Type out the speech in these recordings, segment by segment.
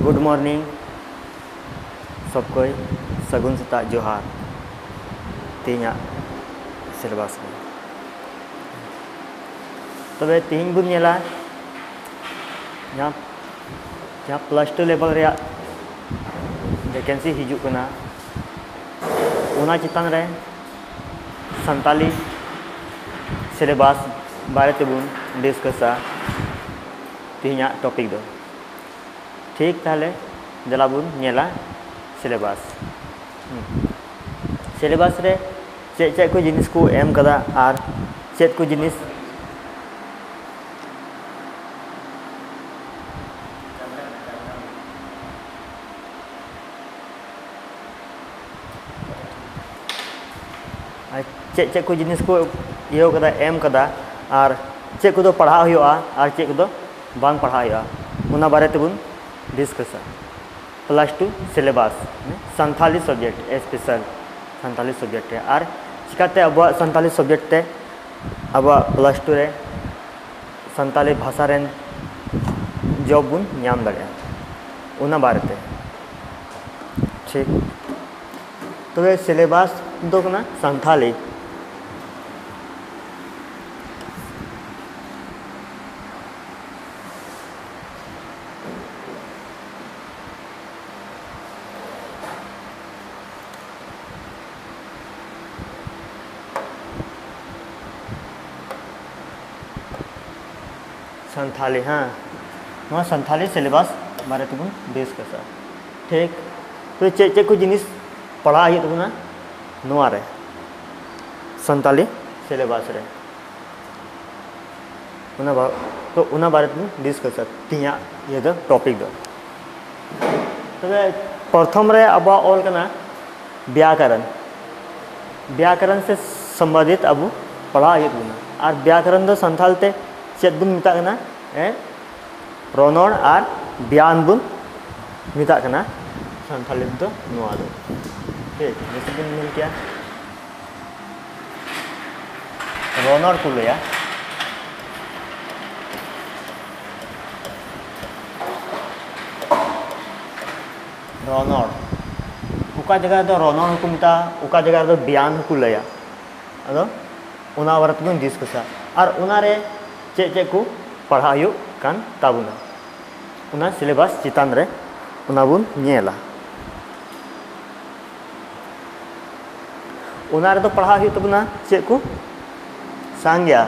Good morning सबको सगुन सेता जोहार तीन सिलेबस में तबे तीन बुन नेला जहाँ +2 लेवल रे वैकेंसी हिजू कना उना चितान रे संताली सिलेबस बारे तेबुन डिस्कसा तीन टॉपिक दो ठीक ताले जला बुन नेला सिलेबस सिलेबस रे चेक को जिनिस को एम कदा आर चेक को जिनिस चेक को जिनिस को यो कदा एम कदा आर चेक को पढ़ा हुआ आर चेक को बांग पढ़ा हुआ उना बारे तेबुन डिस्कसा +2 syllabus Santhali subject special Santhali subject है और चिकाते अब संथाली सब्जेक्ट ते अब +2 रे संथाली भाषा रेन जॉब बुन नाम दाड़े उना बारे ते ठीक तो सिलेबस दो कना संथाली संथाली हाँ संथाली सिलेबस बारे तेबुन डिस्कसा ठीक तो चेक को जिनिस पढ़ा हुई तबना नोआ रे संथाली सिलेबस रे उना बारे तेबुन डिस्कसा तीन ये दो टॉपिक दो तबे प्रथम रे अब ऑल कना व्याकरण से संबंधित अब पढ़ा हुई तबना और व्याकरण दो संथाल ते चेक बुन मिता कना रोनोड़ और बयान बुन मिता कना संथाली दो नोआ दो ठीक जैसे बुन मिल क्या रोनोड़ को लिया रोनोड़ उका जगह दो रोनोड़ को मिता उका जगह दो बयान को लिया अदो उना बारे बुन डिस्कसा और उना रे चेक को पढ़ा कान ताबुना उना सिलेबस चितान रे उना बुन नेला उना रे तो पढ़ा तबुना चेक को सांग्या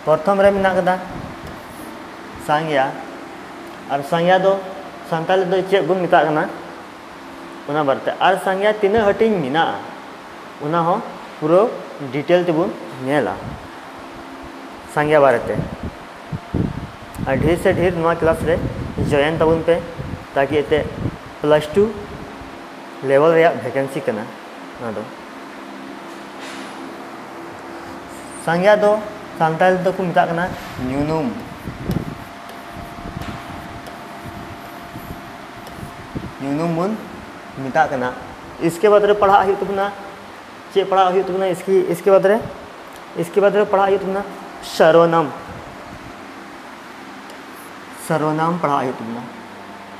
प्रथम रे मिना कदा सांग्या और सांग्या दो संताली दो चेक बुन मिता कना उना बारते और सांग्या तीन हटिंग मिना उना हो पूरा डिटेल तेबुन नेला सांग्या बारे और ढेर से ढेर नवा क्लास रे जॉइन तबुन पे ताकि एते +2 लेवल रे वैकेंसी कना ना दो सांग्या दो संताल दो को मिता कना न्यूनुम बुन मिता कना इसके बाद रे पढ़ा हुई तबना चे पढ़ा हुई तबना इसके बाद रे पढ़ा हुई तबना सर्वनाम पढ़ा हुई तबना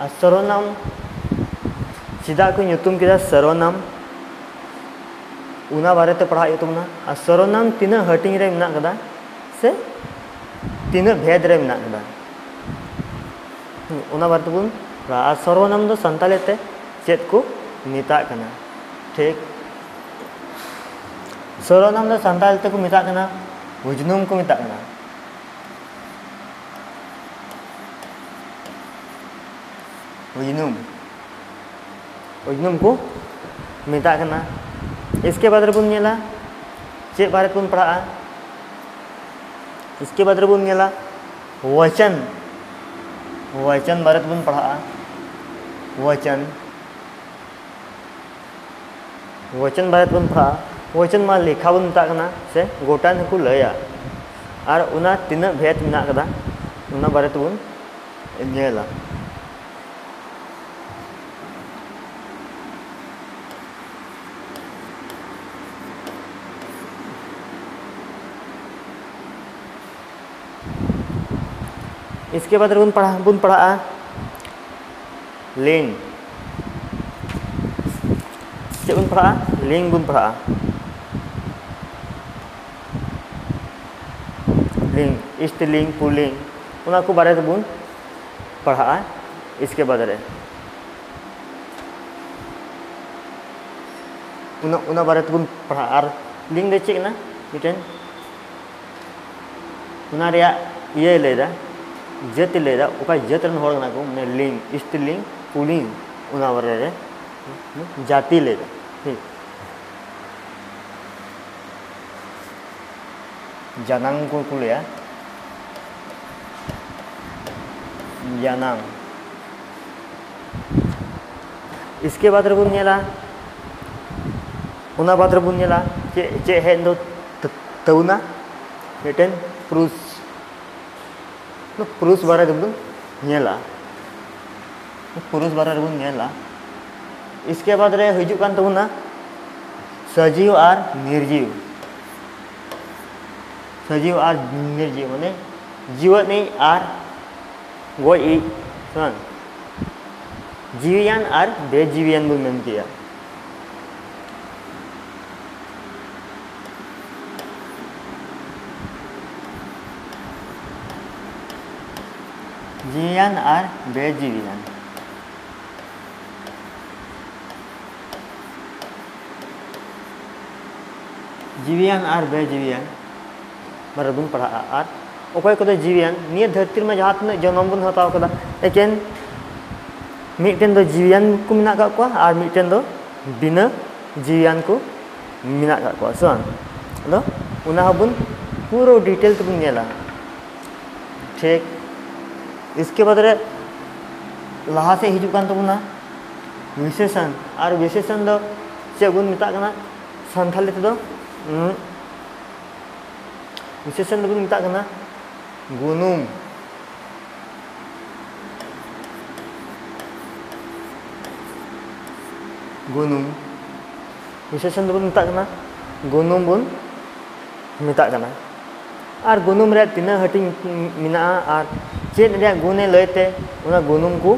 और सर्वनाम सीधा को ᱧᱩᱛᱩᱢ किदा सर्वनाम उना बारे ते पढ़ा हुई तबना और सर्वनाम तीन हटिंग रे मिना कदा से तीन भेद रे मिना कदा उना बारे तेबुन और सर्वनाम दो संताली ते चेक को मिता कना ठीक सर्वनाम दो संताली ते को मिता कना उजनुम को मिता कना उजनुम को मिता कना इसके बाद बुन नेला चेक बारे बुन पढ़ा इसके बाद बुन नेला वचन बारे बुन पढ़ा वचन बारे बुन पढ़ा वचन मा लेखा बुन मिता कना से गोटान को लया और उना तीन भेद मिना कदा उना बारे बुन नेला इसके बाद बुन पढ़ा लिंग चेक बन पढ़ा लिंग बन पढ़ा लिंग स्त्रीलिंग पुल्लिंग उना को बारे बन पढ़ा इसके बाद रे उना बारे बन पढ़ा और लिंग दे चेक ना मिटेन उना रे ये लेदा जाति लेदा उका जात रन होड़ ना को ने लिंग स्त्रीलिंग पुल्लिंग उना बारे रे जाति लेदा ठीक जनांग को कुलिया जनांग इसके बाद रबुन नेला उना बाद रबुन नेला चे हेन दो तउना मिटेन पुरुष पुरुष बारे रबुन नेला पुरुष बारे रबुन नेला इसके बाद रे हिजु कान तबुना सजीव और निर्जीव सजीव और निर्जीव माने जीवनी और गोई सुन जीवियान और बेजीवियान बुन मेन किया जीवियान और बेजीवियान जीवियान और बेजीवियान बारे बन पढ़ा और अकय को जीवियान निये धरती में जहाँ तक जन्म बन हताव कदा एकेन मिटेन दो जीवियान को मिना का को और मिटेन दो बिना जीवियान को मिना का को सन अदो उना हबुन पूरा डिटेल तो बन नेला ठीक इसके बाद रे लहा से हिजु कान तबुना विशेषण और विशेषण दो चे बन मिता कना संथाली ते दो विशेषण दो मिता कना गुनुम गुनुम विशेषण दो मिता कना गुनुम बन मिता कना और गुनुम रे तीना हटिंग मिना और चेन रे गुने लयते उना गुनुम को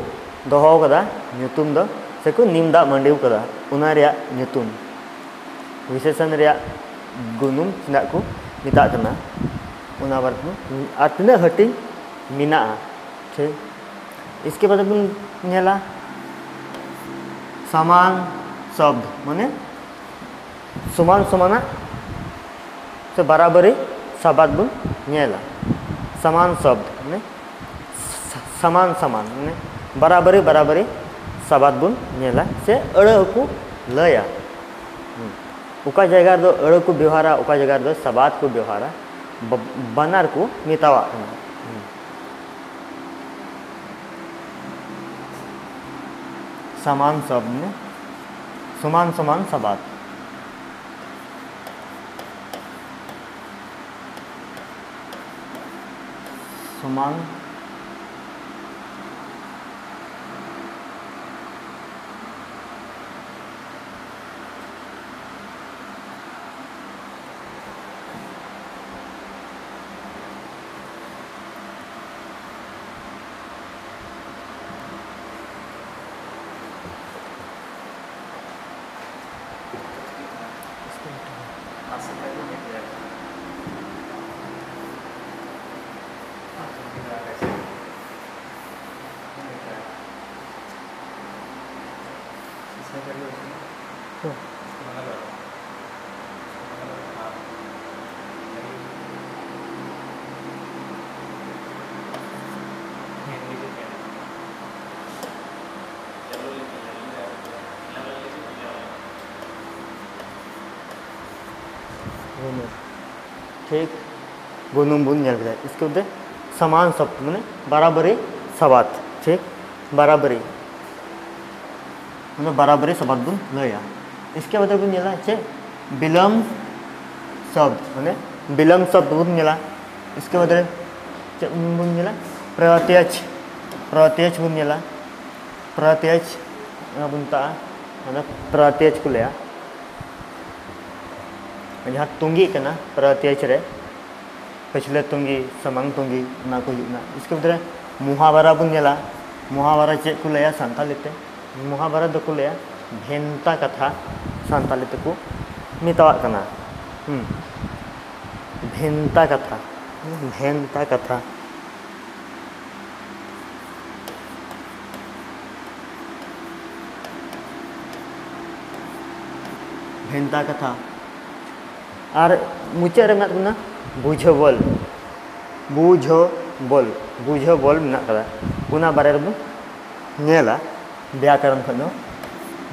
दोहो कदा ᱧᱩᱛᱩᱢ दो से को नीम दा मंडिव कदा उना रे ᱧᱩᱛᱩᱢ विशेषण रे गुनुम चिना को मिता कना उना बार और तीना हटिंग मिना ठीक इसके बाद बन नेला समान शब्द माने समान समाना से बराबरी शब्द बन नेला समान शब्द माने समान समान माने बराबरी बराबरी शब्द बन नेला से अड़ को लया उका जगह दो अड़ को व्यवहारा उका जगह दो शब्द को व्यवहारा बनार को मितावा समान शब्द में समान समान शब्द समान ठीक गुनुम बुन नेल गया इसके उधर समान शब्द माने बराबरी शब्द ठीक बराबरी माने बराबरी शब्द बुन लया इसके बाद बुन नेला चे विलम्ब शब्द माने विलम्ब शब्द बुन नेला इसके बाद चे बुन नेला प्रत्यक्ष प्रत्यक्ष बुन नेला प्रत्यक्ष बुनता माने प्रत्यक्ष को लया जहाँ तुंगी करना प्रत्यक्ष रे पिछले तुंगी समंग तुंगी ना को ना इसके उधर मुहावरा बुन नेला महाभारत चेक को लया सानताली ते महाभारत दो को लया भेंता कथा सानताली ते को मितावाग कना भेंता कथा भेंता कथा भेंता कथा और मुचाद रे मेनात बना बुझबल बुझबल बुझबल मेनात कदा उना बारे रे नेला व्याकरण खन दो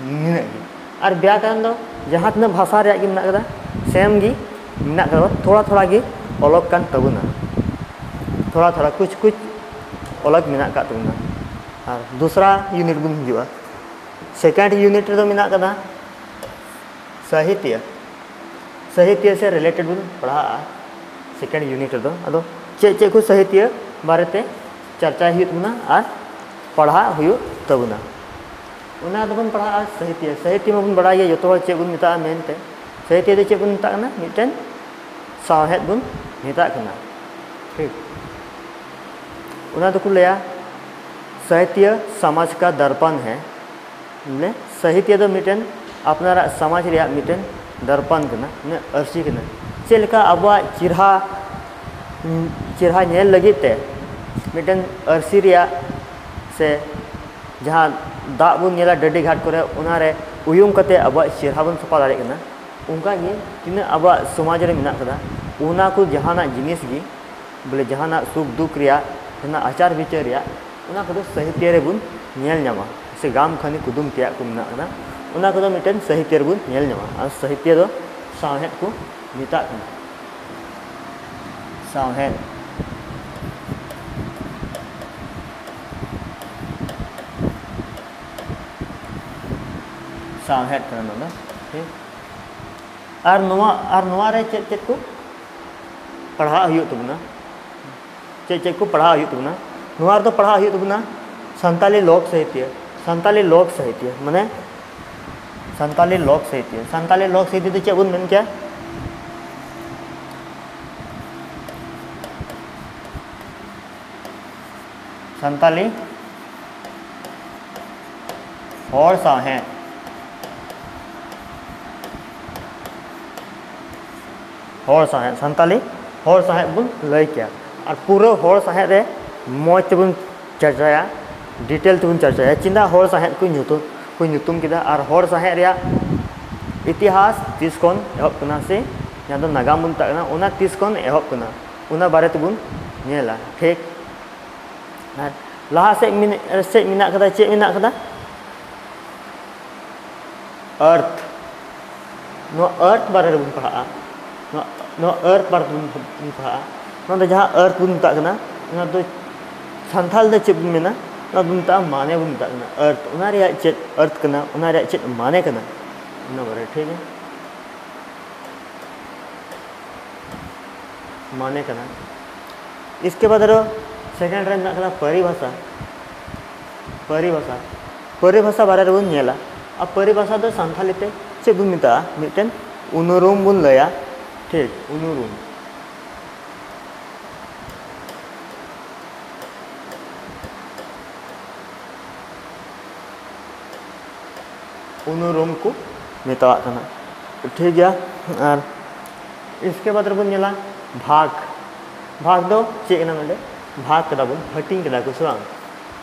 निने और व्याकरण दो जहाँ तना भाषा रे गे मेनात कदा सेम गी मेनात कदा थोड़ा थोड़ा गे अलग कान तबुना थोड़ा थोड़ा कुछ कुछ अलग मेनात का तबुना और दूसरा यूनिट बन हिजुआ सेकंड यूनिट रे दो मेनात कदा साहित्य साहित्य से रिलेटेड बन पढ़ा सेकंड यूनिट रे दो अदो चे चे को साहित्य बारेते चर्चा हुना और पढ़ा तबुना उना दबन पढ़ा साहित्य साहित्य में बन बड़ा जो चे बन मिता मेनते साहित्य दो चे बन मिता मिटन साहेद बन मिता ठीक उना तो को लया साहित्य समाज का दर्पण है ने साहित्य दो मिटन अपना समाज रे मिटन दर्पण कना ने अर्सी कना चेलका अबवा चिरहा चिरहा नेल लगिते मिटन अर्सी रे से जहाँ दा बन नेला डडी घाट करे उना रे उयुम कते अबवा चिरहा बन सपा दाड़े कना उनका गे तिना अबवा समाज रे मिना कदा उना को जहाना जिनिस गी बोले जहाना सुख दुख रे जना आचार विचार रे उना को साहित्य रे बन नेल न्यामा से गाम खानी कुदुम तिया को मिना कना उना को मिटन साहित्य रे बन नेल न्यामा और साहित्य दो साहेद को मिता साहेद साहेद करना ठीक और नोआ रे चेक चेक को पढ़ा हुई तबना चेक चेक को पढ़ा हुई तबना नोआ तो पढ़ा हुई तबना संताली लोक साहित्य माने संताली लोक साहित्य तो चेक बन मन क्या संताली और साहेद संताली और साहेद बन लय क्या और पूरा और साहेद रे मौज तेबन चर्चाया डिटेल तेबन चर्चाया चिंदा और साहेद को नुतुम किदा और साहेद रे इतिहास तीस खन एहब कना से जहाँ तो नागाम बन ताकना उना तीस खन एहब कना उना बारे तेबन नेला ठीक लहा से मिना कदा चे मिना कदा अर्थ नो अर्थ बारे रे बन पढ़ा नो अर्थ बारे बन पढ़ा नो तो जहाँ अर्थ बन ताकना उना तो संथाल दे चे बन मेना नो बन ता माने बन ताकना अर्थ उना रे चे अर्थ कना उना रे चे माने कना उना बारे ठीक है माने कना इसके बाद रो सेकंड रे मेना परिभाषा परिभाषा बारे रे बन नेला अब परिभाषा दो सानथाली ते चे बन मिता मिटन उनुरुम बन लया ठीक उनुरुम को मिता कना ठीक गया और इसके बाद रे बन नेला भाग दो चे कना नडे भाग कदा बन हटिंग कदा को सुरांग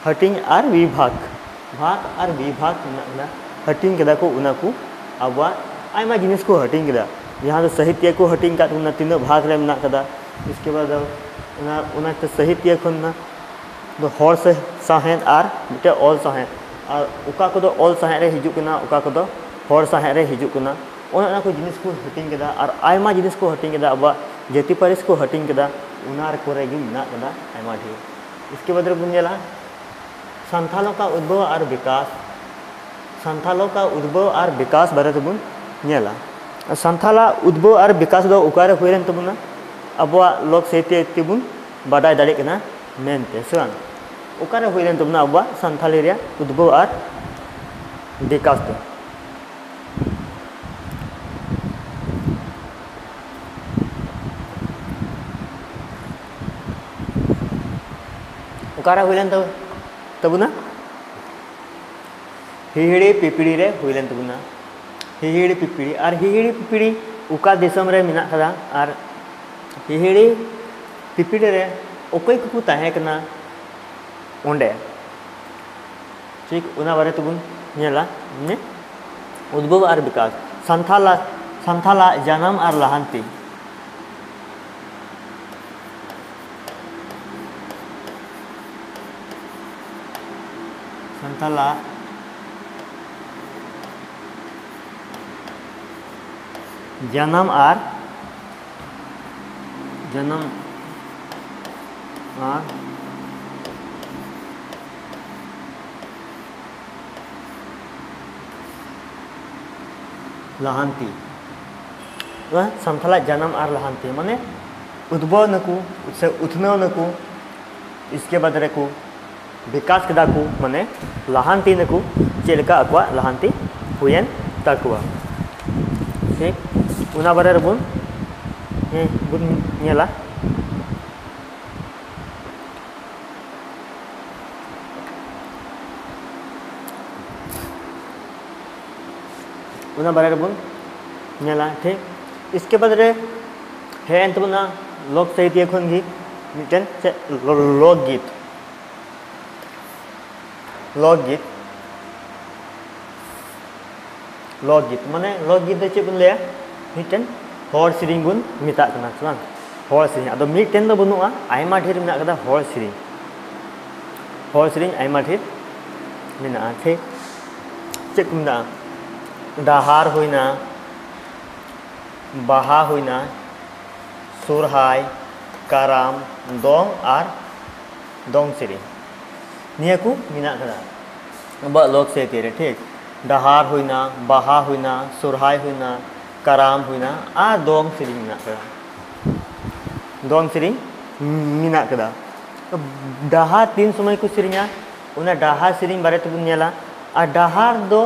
हटिंग और विभाग ना हटिंग कदा को उना को अबवा आयमा जिनिस को हटिंग कदा यहाँ तो साहित्य को हटिंग का उना तीनों भाग रे मेना कदा इसके बाद उना तो साहित्य खन ना तो हर से साहेद और मिटे ऑल साहेद और उका को ऑल साहेद रे हिजु कना उका को हर साहेद रे हिजु कना उना को जिनिस को हटिंग कदा और आयमा जिनिस को हटिंग कदा अबवा जाति पारिस को हटिंग कदा उनार कोरे गे मेना कदा आयमा ढेर इसके बाद रे बन नेला संथालों का उद्भव और विकास बारे तेबन नेला संथाला उद्भव और विकास दो उकारे हुईन तबना अबवा लोक साहित्य तेबन बाडाय दाड़े कना मेनते सुरां उकारे हुईन तबना अबवा संथाली रे उद्भव और विकास दो उकारे हुईन तो तबुना हिहिड़ी पिपिड़ी रे हुइलेन तबुना हिहिड़ी पिपिड़ी और हिहिड़ी पिपिड़ी उका दिसम रे मिना कदा और हिहिड़ी पिपिड़ी रे ओकई को ताहे कना ओंडे ठीक उना बारे तबुन नेला ने उद्भव और विकास संथाला जन्म और लहांती संथाला जन्म और लहांती वह संथाला जन्म और लहांती माने उद्भव नकु से उथनव नकु इसके बाद रेकु विकास कदा को माने लहांती नकु चेलका अकवा लहांती हुयन तकवा ठीक उना बारे बुन नेला उना बारे बुन नेला ठीक इसके बाद रे है अंतबना लोक साहित्य खन गी मिटन से लोकगीत माने लोकगीत दे चेबुन ले मिटन हर सिरिंग बुन मिता कना बांग हर सिरिंग अदो मिटन दो बनुआ आयमा ढेर मिना कदा हर सिरिंग आयमा ढेर मिना ठीक चेक मिना डाहार होइना बाहा होइना सुरहाय काराम दोंग और दोंग सिरिंग निया को मिना कदा अब लोक साहित्य रे ठीक डाहार होइना बाहा होइना सुरहाय होइना काराम होइना आ दोंग सिरिंग मिना कदा दोंग सिरिंग मिना कदा डाहार तीन समय को सिरिंगा उना डाहार सिरिंग बारे तबुन नेला आ डाहार दो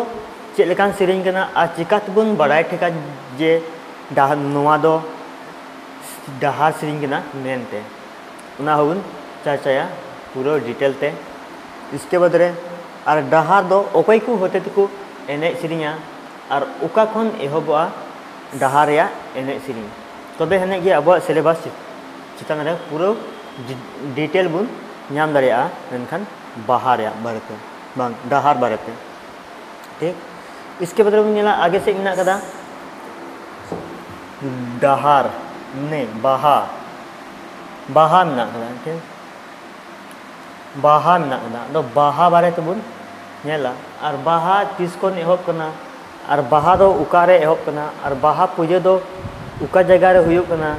चेलेकान सिरिंग कना आ चिका तबुन बड़ाय ठेका जे डाहार नोवा दो डाहार सिरिंग कना मेनते उना होबुन चाचाया पूरा डिटेल ते इसके बाद रे और डाहार दो ओकई को होते तको एने सिरिंगा और उका खन एहबआ डाहार या एने सिरिंग तबे हने गे अब सिलेबस चितान रे पूरा डिटेल बुन नाम दारिया मेनखान बाहार या बारेते बांग डाहार बारेते ठीक इसके बाद बुन नेला आगे से मिना कदा डाहार ने बाहा मिना कदा ठीक बाहा मिना कदा दो बाहा बारे तबुन नेला और बाहा तीस कोन एहब कना और बाहा दो उकारे एहब कना और बाहा पूजा दो उका जगह रे हुयुक कना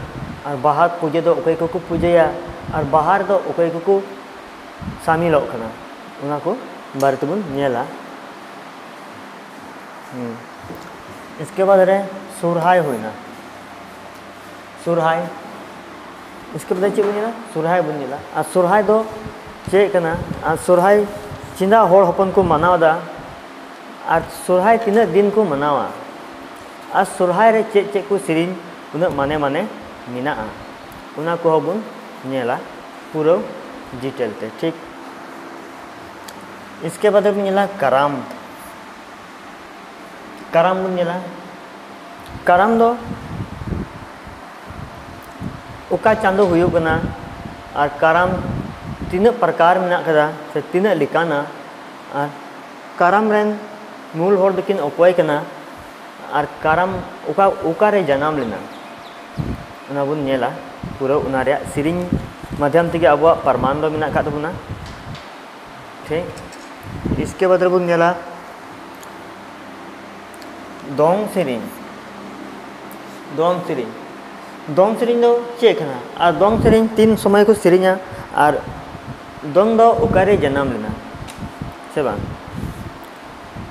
और बाहा पूजा दो ओकई को पूजया और बाहर दो ओकई को शामिल कना उना को बारे तबुन नेला इसके बाद रे सुरहाय होइना सुरहाय इसके बाद चे बुनेला सुरहाय बुनेला और सुरहाय दो चे कना और सुरहाय चिंदा होड़ हपन को मनावदा और सुरहाय तीना दिन को मनावा और सुरहाय रे चे को सिरिंग उना माने मिना उना को हबुन नेला पूरा डिटेल ते ठीक इसके बाद बुन नेला कराम बुन नेला कराम दो उका चांदो हुयुक कना और कराम तीन प्रकार मिना कदा से तीन लिकाना और कराम रेन मूल होड़ दकिन अकोय कना और कराम उका रे जन्म लेना उना बुन नेला पूरा उना रे सिरिंग माध्यम तेगे अब प्रमाण दो मिना का तबुना ठीक इसके बाद बुन नेला दोंग सिरिंग दो चे कना और दोंग सिरिंग तीन समय को सिरिंगा और दोंग दो उकारे जन्म लेना से बांग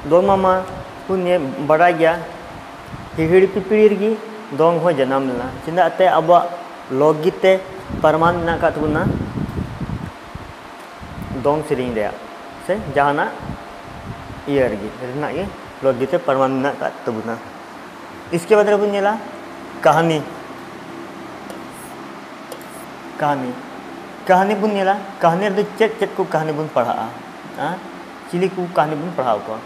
दोंग मामा पुण्य बड़ा गया हिहिड़ी पिपिड़ी रगी दोंग हो जन्म लेना चिंदा ते अब लोकगीत ते प्रमाण ना का तबुना दोंग सिरिंग रे से जहाना इयर गी रेना गे लोकगीत ते प्रमाण ना का तबुना इसके बाद रे बुन नेला कहानी बुन नेला कहानी रे चेक को कहानी बुन पढ़ा चिली को कहानी बन पढ़ाव को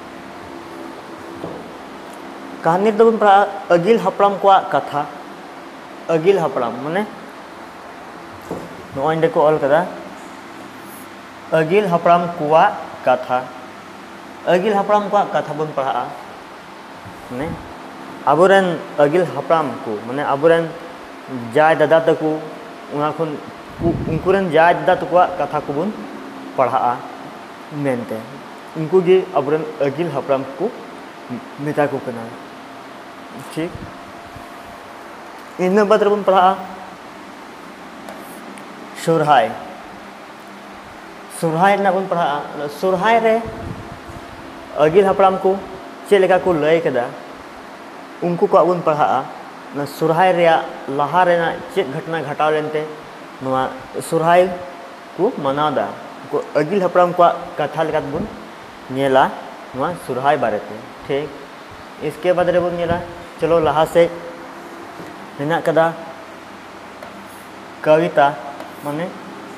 कहानी तो बन पढ़ा अगिल हपड़ाम को कथा अगिल हपड़ाम माने नोंडे को ऑल कदा अगिल हपड़ाम को कथा अगिल हपड़ाम को कथा बन पढ़ा माने अबुरेन अगिल हपड़ाम को माने अबुरेन जाय दादा तको उना खन उनकुरेन जाय दादा तको कथा को बन पढ़ा मेनते उनको गे अबुरेन अगिल हपड़ाम को मेता को कना ठीक इन बद्र बन पढ़ा सुरहाय सुरहाय ना बन पढ़ा सुरहाय रे अगिल हपड़ाम को चेलेका को लय कदा उनको को बन पढ़ा ना सुरहाय रे लहा रे ना चेक घटना घटाव लेनते नवा सुरहाय को मनादा को अगिल हपड़ाम को कथा लेका बन नेला नवा सुरहाय बारेते ठीक इसके बाद रे बन नेला चलो लहा से हेना कदा कविता माने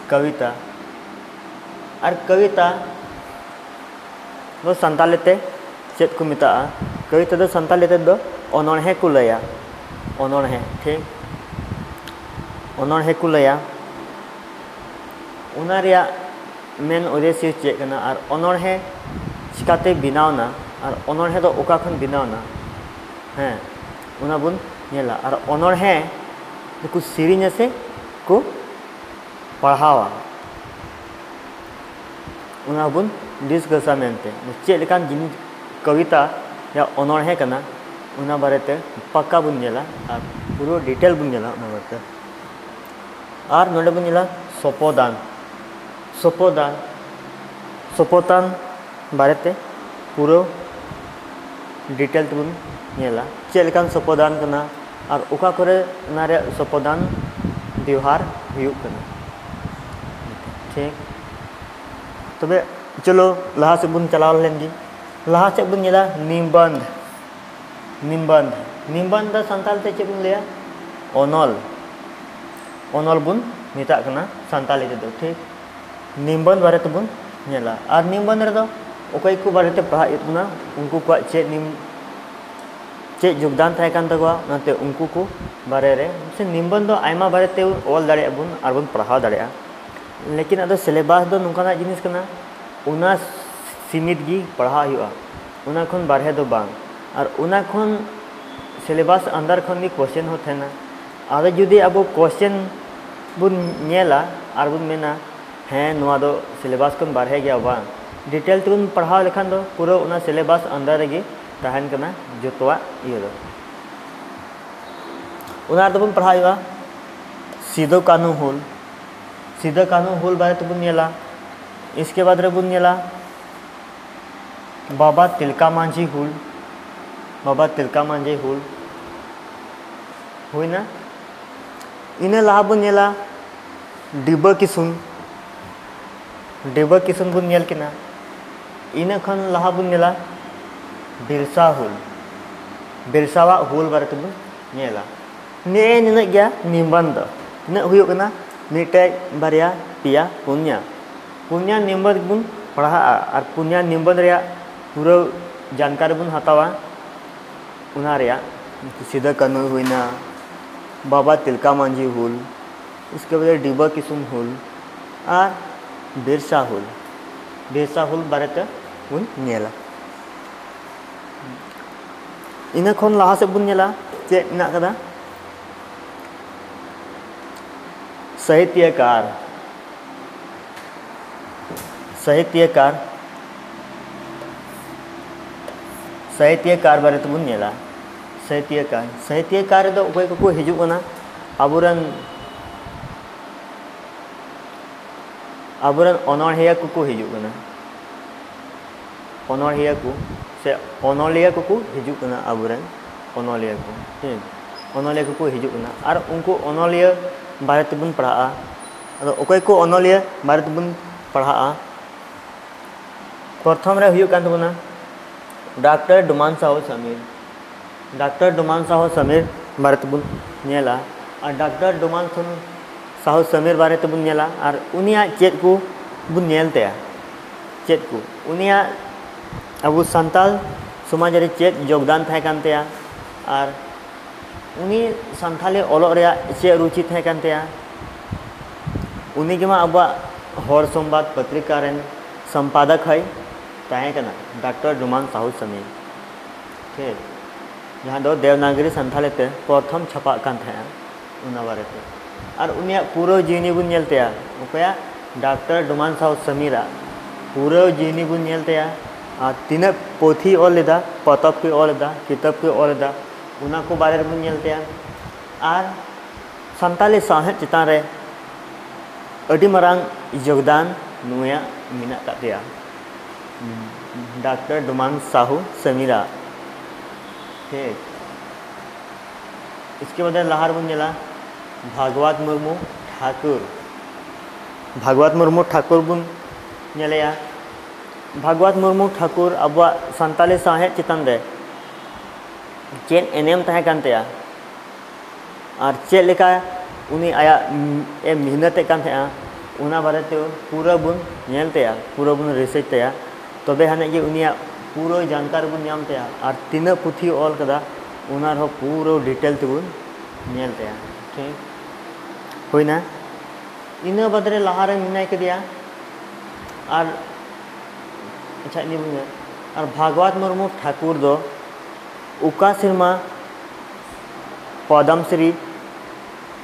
कविता और कविता दो संतालेते चेत को मिता कविता दो संतालेते दो अनोणहे को लया अनोणहे ठीक अनोणहे को लया उना रिया मेन उद्देश्य चेक कना और अनोणहे चिकाते बिनावना और अनोणहे दो ओका खन बिनावना हैं उना बुन नेला और अनोणहे कुछ सीरीज से को पढ़ावा उना बुन डिस्कसा मेनते चेक लेकान जिन कविता या अनोणहे कना उना बारेते पक्का बुन नेला और पूरा डिटेल बुन नेला उना बारेते और नोडे बुन नेला सोपोदान सोपोदान सोपोदान बारेते पूरा डिटेल बुन नेला चेक लेकान सोपोदान कना और ओका करे ना रे सोपोदान व्यवहार हुयुग कना ठीक तबे चलो लहा से बुन चलाव लेंगी लहा से बुन नेला निबंध निबंध निबंध संताल ते चे बुन लेया ओनल ओनल बुन मिता कना संताली ते दो ठीक निबंध बारे ते बुन नेला और निबंध रे दो ओकई को बारे ते पढ़ा इतना उनको को चे निम चे योगदान थाय कान तकवा नाते उनको को बारे रे से निबंध दो आयमा बारे ते ऑल दाड़े बुन और बुन पढ़ा दाड़े लेकिन अदो सिलेबस दो नुकाना जिनिस कना उना सीमित गी पढ़ा हुआ उना खन बारहे दो बांग और उना खन सिलेबस अंदर खन भी क्वेश्चन होते ना आदो जुदी अब क्वेश्चन बुन नेला और बुन मेना हैं नुआ दो सिलेबस खन बारहे गया बांग डिटेल तुन पढ़ा लेखान दो पूरा उना सिलेबस अंदर गे तहन कना जोतवा इयो दो उना दो बुन पढ़ा हुआ सीधो कानून हुल बारे तो बुन नेला इसके बाद रे बुन नेला बाबा तिलका मांझी हुल हुई ना इने लहा बुन नेला डिबा किसुन बुन नेल किना इने खन लहा बुन नेला बिरसावा हुल बारे तो बुन नेला ने निना गया निबंध तिना हुयो कना मिटे बारिया पिया पुन्या निबंध बुन पढ़ा और पुन्या निबंध रे पूरा जानकारी बुन हतावा उना रे सीधा कानून हुईना बाबा तिलका मांझी हुल इसके बाद डिबा किसुम हुल और बिरसा हुल बारे ते बुन नेला इना खन लहा से बुन नेला चे ना कदा साहित्यकार बारे तो बुन नेला साहित्यकार दो ओकय को हिजु कना अबुरन अनोणहिया को हिजु कना अनोणहिया को से अनोलिया को हिजु कना अबुरन अनोलिया को ठीक अनोलिया को हिजु कना और उनको अनोलिया बारे ते बुन पढ़ा अदो ओकय को अनोलिया बारे ते बुन पढ़ा प्रथम रे हुयुग कान तबना डॉक्टर डुमान साहो समीर बारे ते बुन नेला और डॉक्टर डुमान साहो समीर बारे ते बुन नेला और उनिया चेत को बुन नेल ते चेत को उनिया अबु संताल समाज रे चेत योगदान थाय कान तया और उनी संथाली ओलोग रे चे रुचि थाय कान तया उनी के मा अब हर संबाद पत्रिका रेन संपादक है ताहे कना डॉक्टर डुमान साहू समीर ठीक जहाँ दो देवनागरी संथाली ते प्रथम छपा कान थाया उना बारे ते और उनिया पूरा जीवनी बुन नेलतेया उकया डॉक्टर डुमान साहू समीरा पूरा जीवनी बुन नेलतेया और तीन पोथी ओल लेदा पतब के ओल लेदा किताब के ओल लेदा उना को बारे बुन नेलतेया और संताली साहित्य चितान रे अडी मरांग योगदान नुया मिना कातेया डॉक्टर डुमान साहू समीरा ठीक इसके बाद लहार बुन नेला भागवत मुर्मू ठाकुर भागवत मुर्मू ठाकुर बुन नेलेया भागवत मुर्मू ठाकुर अब संताली साहित्य चितान रे चेन एनेम तहे कान तया और चेक लेका उनी आया ए मेहनत कान तया उना बारे ते पूरा बुन नेल तया पूरा बुन रिसर्च तया तबे हाने जे उनिया पूरा जानकारी बुन नाम तया और तीन पुथी ऑल कदा उना रो पूरा डिटेल ते बुन नेल तया ठीक होइना इना बदरे लहारे मिनाय कदिया और अच्छा इनी बुन और भागवत मुर्मू ठाकुर दो उका सिरमा पद्मश्री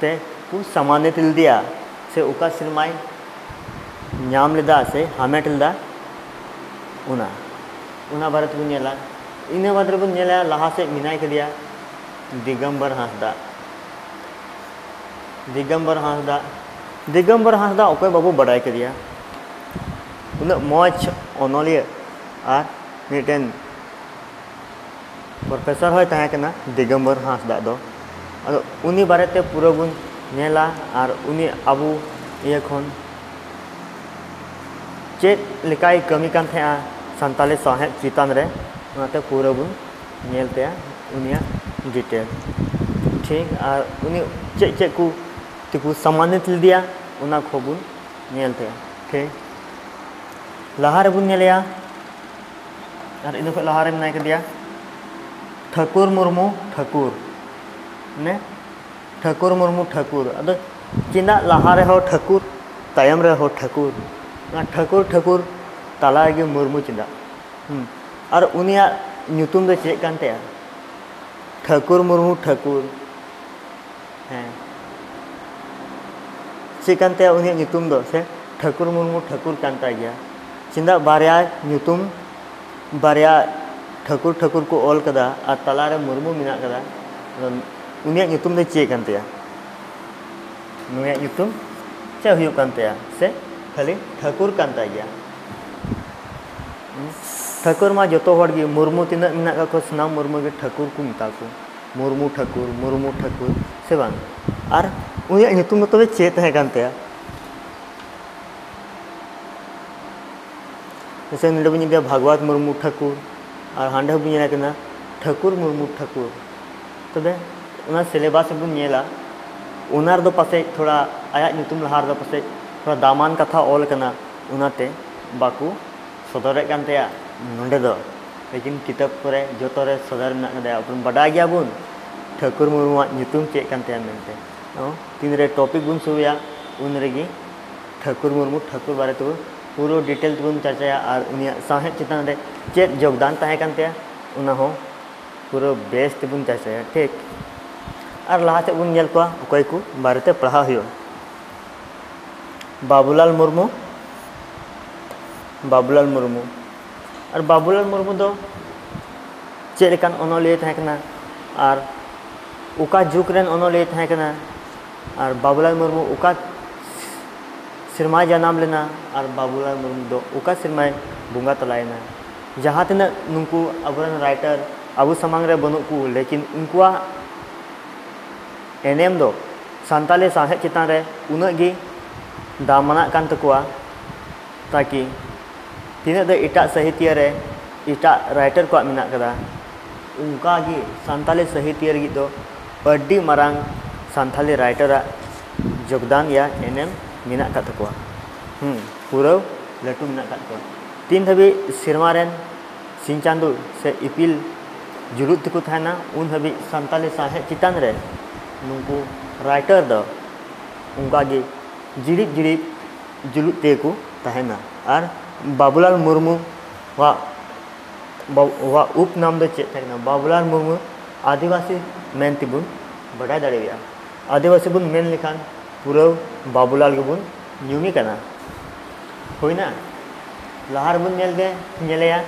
ते कु सम्मानित दिया से उका सिरमाय नाम लेदा से हामेट लेदा उना भारत बुन नेला इना बादरे बुन नेला लहा से मिनाय कदिया दिगंबर हांसदा ओके बाबू बड़ाय कदिया उन मौज ओनोलिया और मिटेन प्रोफेसर होय ताहे कना दिगंबर हांसदा दो अदो उनी बारेते पूरा बुन नेला और उनी अबु ये खन चेक लिकाय कमी कान थाया संताली साहित्य चितान रे उनाते पूरा बुन नेलते उनिया डिटेल ठीक और उनी चेक चेक को तिकु सम्मानित दिया उना खोबुन नेलते ठीक लहार बुन नेलिया और इन को लहारे में दिया ठाकुर मुर्मू ठाकुर ने ठाकुर मुर्मू ठाकुर अद चिना लहारे हो ठाकुर तायम रे हो ठाकुर ठाकुर ठाकुर ताला गे मुर्मू चिदा और उनिया ᱧᱩᱛᱩᱢ दो चेक कान तया ठाकुर मुर्मू ठाकुर हैं चेक कान तया उनिया ᱧᱩᱛᱩᱢ दो से ठाकुर मुर्मू ठाकुर कान ता गया चिंदा बारया ᱧᱩᱛᱩᱢ बारया ठाकुर ठाकुर को ऑल कदा और ताला रे मुर्मू मिना कदा उनिया ᱧᱩᱛᱩᱢ दो चेक कान तया नुया ᱧᱩᱛᱩᱢ चे हुयो कान तया से खाली ठाकुर कान ता गया ठाकुर मा जो हड़गी मुर्मू तीना मिना को सनाम मुर्मू के ठाकुर को मिता को मुर्मू ठाकुर से बांग और उनिया ᱧᱩᱛᱩᱢ तो चे तहे कान तया जैसे नडे बन दिया भागवत मुर्मू ठाकुर और हांडे बन नेला ठाकुर मुर्मू ठाकुर तबे उना सिलेबस बन नेला उनार दो पासे थोड़ा आया ᱧᱩᱛᱩᱢ लहार दो पासे थोड़ा दामान कथा ऑल कना उनाते बाकू सदरे कान तया नोंडे दो लेकिन किताब करे जोतो रे सदर में कदा अपन बड़ा गया बुन ठाकुर मुर्मू ᱧᱩᱛᱩᱢ चेक कान तया मेनते तीन रे टॉपिक बुन सुया उन रेगी ठाकुर मुर्मू ठाकुर बारे तो पूरा डिटेल बुन चर्चाया और उनिया साहित्य चितान रे चेक योगदान ताहे कान तया उना हो पूरा बेस ते बुन चर्चाया ठीक और लहा से बुन नेल को कोई को बारेते पढ़ा हुयो बाबूलाल मुर्मू और बाबूलाल मुर्मू दो चेक लेकान ओनोलिया ताहे कना और उका जुग रेन ओनोलिया ताहे कना और बाबूलाल मुर्मू उका सिरमाय जनाम लेना और बाबूलाल मुर्मू दो उका सिरमाय बुंगा तलायना जहाँ तीना नुकु अबरन राइटर अबु समांग रे बनु को लेकिन उनकुआ एनेम दो संताली साहित्य चितान रे उना गी दामना कान तकुआ ताकि तीना दो इटा साहित्य रे इटा राइटर को मिना कदा उनका गी संताली साहित्य रे दो अड्डी मरांग संताली राइटर योगदान या एनेम मिना का तकुआ पूरा लटू मिना का तकुआ तीन धाबी सेरमा रेन सिंह चांदो से इपिल जुलुद तक तहना उन धाबी सानताली साहेब चितान रे नुकु राइटर दो उनका गे जिड़िप जिड़िप जुलुद ते को तहना और बाबूलाल मुर्मू वा उपनाम दो चेक तहना बाबूलाल मुर्मू आदिवासी मेन तिबुन बड़ा दाड़ेया आदिवासी बुन मेन लेखान पूरा बाबूलाल के बुन यूमी करना होइना लहार बुन नेलया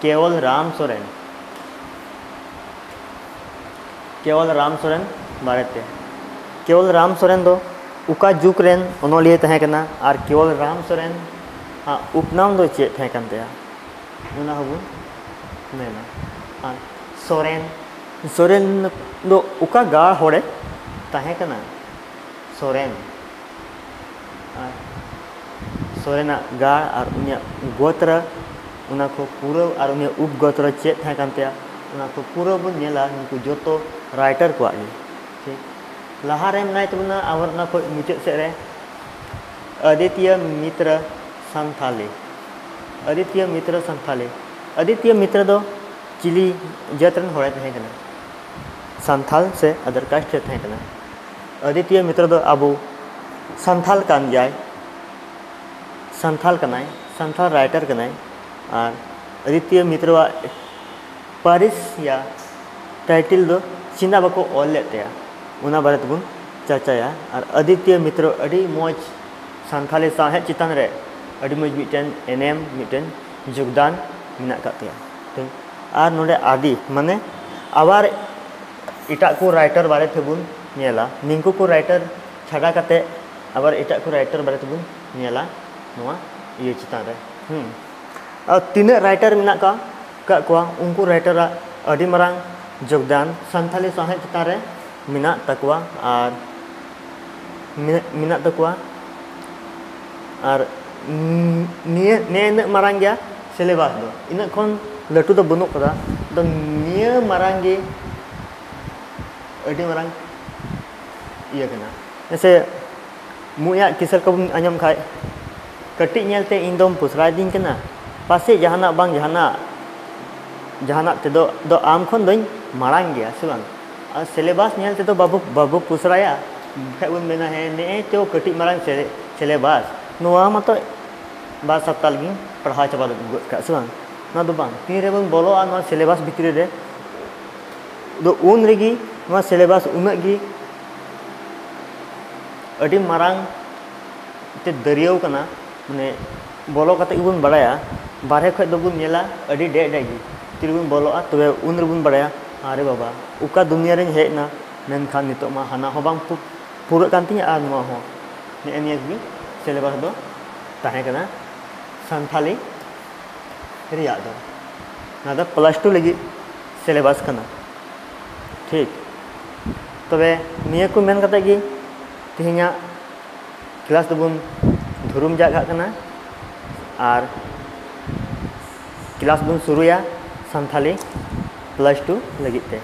केवल राम सोरेन बारेते केवल राम सोरेन दो उका जुग रेन ओनोलिया तहे कना और केवल राम सोरेन उपनाम दो चेक तहे कन तया उना हबुन मेना और सोरेन दो उका गाड़ होड़े तहे कना सोरेन सोरेना गाड़ और उनिया गोत्र उना को पूरा और उनिया उप गोत्र चेक तहे कन तया उना को पूरा बुन नेला नुकु जोतो राइटर को आगे ठीक लहारे नाय तबना आवरना को मुचाद से रे आदित्य मित्र मित्र दो चिली जातरन होड़े तहे कना संथाल से अदर कास्ट तहे कना आदित्य मित्र दो अबो संथाल कान जाय संथाल कनाय संथाल राइटर कनाय और आदित्य मित्र वा पारिस या टाइटल दो चिना बको ऑल लेते उना बारे तबुन चर्चाया और आदित्य मित्र अड़ी मौज संथाली साहेब चितान रे अड़ी मौज मिटन एनएम मिटन योगदान मिना कातिया ठीक और नोडे आदि माने आबार इटा को राइटर बारे तेबुन नेला निंकु को राइटर छाड़ा काते आबार इटा को राइटर बारे तेबुन नेला नोआ ये चितान रे और तीन राइटर मिना का उनको राइटर अड़ी मरांग योगदान संथाली साहेब चितान रे मिना तकवा और मिना तकवा और ने मारांग गया सिलेबस दो इन खन लटू तो बनुक कदा तो निया मारांगे अड़ी मारांग इया कना जैसे मुया किसर को आंजम खाय कटी नेलते इंदम पुसरा दिन कना पासे जहाना बांग जहाना ते दो आम खन दोइन मारांग गया से बांग और सिलेबस नेलते तो बाबू पुसराया खाबुन मेना है ने तो कटी मारांग सिलेबस नोआ मतो बा सप्ताह लगी पढ़ा चाबा का से बांग ना दो बांग तीन रे बन बोलो आ सिलेबस भितरी रे दो उन रेगी ना सिलेबस उनगी अड़ी मारांग ते दरियाव कना माने बोलो कते बन बड़ाया बारहे खय दो बुन नेला अड़ी डे डेगी तिर बुन बोलोआ तबे उन रे बुन बड़ाया अरे बाबा उका दुनिया रे हेजना मेनखान नितो मा हाना हो बांग पूरा कांतिया आ नुआ हो ने एनिया सिलेबस दो ताहे कना संथाली रिया दो ना दो +2 लगी सिलेबस कना ठीक तबे निया को मेन कते गी तिहिया क्लास दबुन धुरुम जागा कना और क्लास बुन शुरुया संथाली +2 लगी ते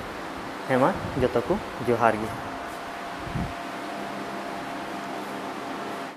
हेमा जतो को जोहार गी।